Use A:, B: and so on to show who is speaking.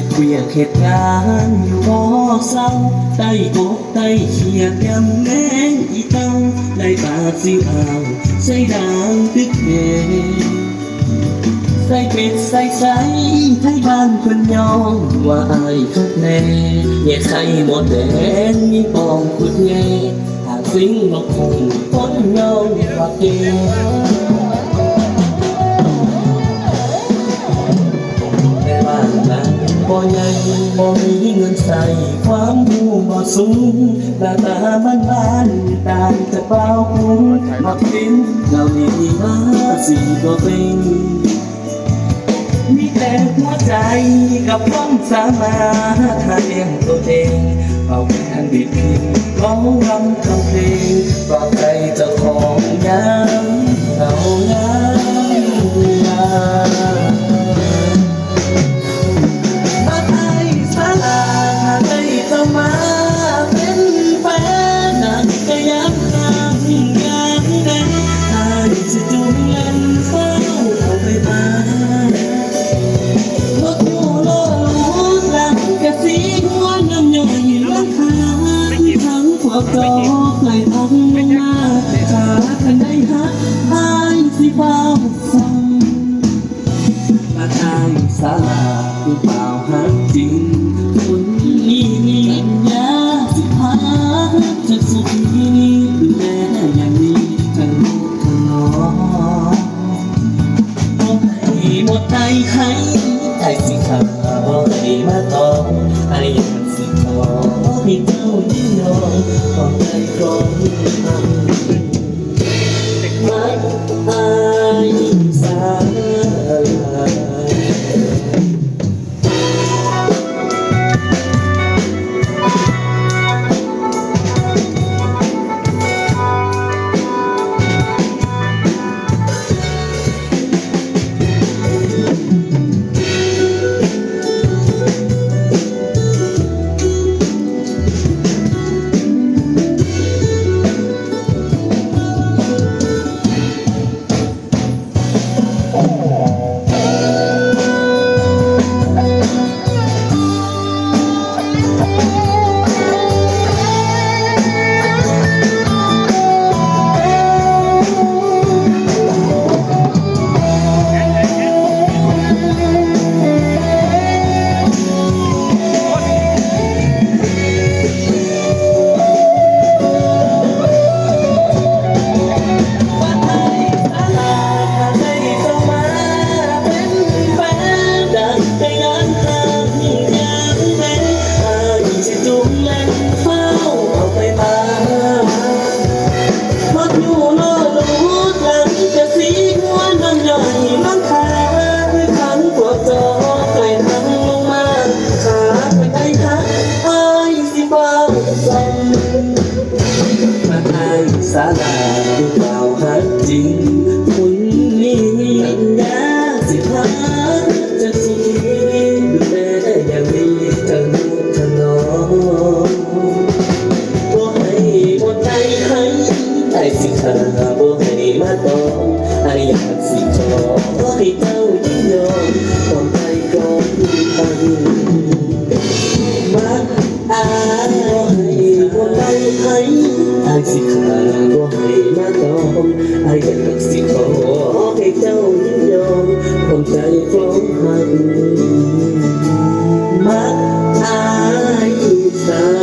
A: ดเวียกเหตุงานอยู่บ่เศร้าใต้กบใต้เขียดยำแมงอีเต้าได้ปากสิเอาใส่ด่างตึกเดใส่เป็ดใส่ใส่ให้บ้านคนยองว่าอายคักแน่แยกไข่หมดแดงมีปองขุดแง่หากสิงนกคงคนยองว่าเก่งในบ้านนั้นบ่ใหญ่บ่มีเงินใส่ความรู้บ่สูงหน้าตาบ้านๆตามแต่เปล่าคุ้มมักเป็นเราดีมาสิบ่เป็นมีแต่หัวใจกับความสามารถหาเลี้ยงตัวเองเอาแค่บิดพิมพ์ร้องรำทำเพลงปลอบใจเจ้าของยามเหงายามยามมาไทยสาลาได้เจ้ามาเป็นแฟนนั่งก็ย้ำข้างยังแน่ไอ้จะจุ่มเงินเฝ้าเอาไปมาก็ไกลทางมาขาคันได้ฮักไอ้สิเฝ้าฟังมาทางสาลาผู้เปล่าฮักจริงคนนี้มีปัญญาสิพาจะสุขนี้ดูแลอย่างดีทั้งลูกทั้งน้องบ่ให้หมดใจให้ไอ้สิขาบ่ให้มาต่อไอ้ยังสิขอให้เจ้ายิ่งยอมความใจของรักอายสาลามาทางสาลาผู้เปล่าฮักจริงคนนี้ปัญญาสิพาจะสุขีดูแลอย่างดีทั้งลูกทั้งน้องบ่ให้หมดใจให้ไอ้สิขาบ่ให้มาต้องไอ้อยากสิขอให้เจ้ายิ่งยอมความใจก่อนตั้งมาอายบ่ให้หมดใจให้ไอ้สิขาบ่ให้มาต้องไอ้อยากสิขอให้เจ้ายิ่งยอมความใจของมันมาอายสา